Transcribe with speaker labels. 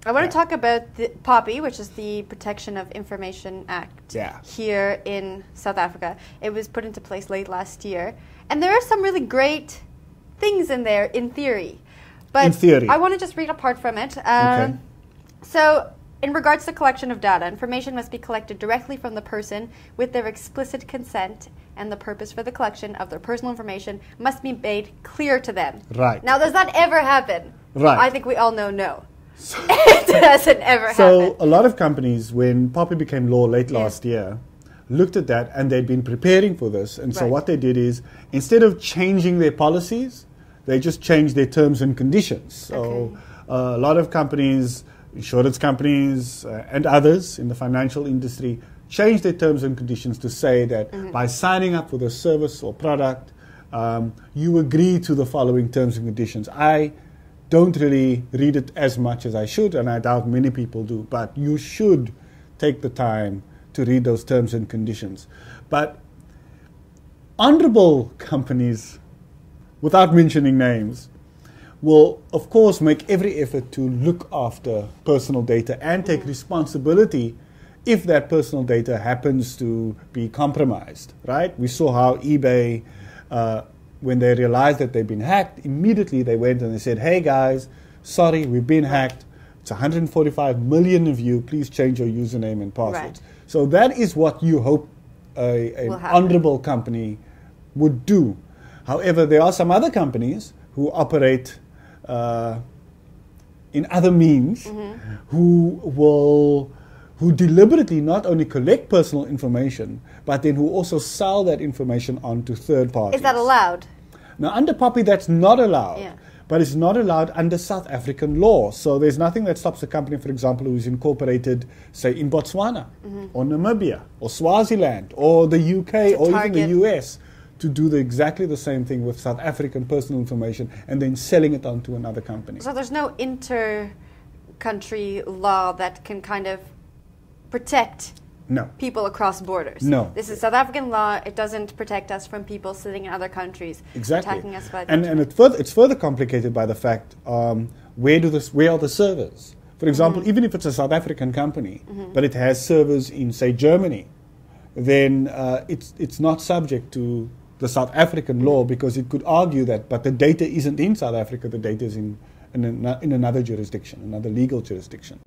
Speaker 1: I want to talk about the POPI, which is the Protection of Information Act here in South Africa. It was put into place late last year. And there are some really great things in there in theory. But
Speaker 2: in theory.
Speaker 1: I want to just read a part from it.
Speaker 2: Okay.
Speaker 1: So, in regards to collection of data, information must be collected directly from the person with their explicit consent, and the purpose for the collection of their personal information must be made clear to them.
Speaker 2: Right.
Speaker 1: Now, does that ever happen?
Speaker 2: Right.
Speaker 1: I think we all know no. It doesn't ever happen.
Speaker 2: So a lot of companies, when POPI became law late last year, looked at that and they'd been preparing for this. And so what they did is, instead of changing their policies, they just changed their terms and conditions. So a lot of companies, insurance companies and others in the financial industry, changed their terms and conditions to say that by signing up for the service or product, you agree to the following terms and conditions. I don't really read it as much as I should, and I doubt many people do, but you should take the time to read those terms and conditions. But honorable companies, without mentioning names, will of course make every effort to look after personal data and take responsibility if that personal data happens to be compromised, right? We saw how eBay, when they realized that they'd been hacked, immediately they went and they said, hey guys, sorry, we've been hacked. It's 145 million of you. Please change your username and passwords. So that is what you hope an honorable company would do. However, there are some other companies who operate in other means who deliberately not only collect personal information, but then who also sell that information on to third parties.
Speaker 1: Is that allowed?
Speaker 2: Now, under POPI, that's not allowed. But it's not allowed under South African law. So there's nothing that stops a company, for example, who's incorporated, say, in Botswana, or Namibia, or Swaziland, or the UK, or even the US, to do exactly the same thing with South African personal information and then selling it on to another company.
Speaker 1: So there's no inter-country law that can kind of protect people across borders.
Speaker 2: No.
Speaker 1: This is South African law. It doesn't protect us from people sitting in other countries attacking us by the internet.
Speaker 2: And it's further complicated by the fact, where are the servers? For example, even if it's a South African company, but it has servers in, say, Germany, then it's not subject to the South African law, because it could argue that, but the data isn't in South Africa, the data is in another jurisdiction, another legal jurisdiction.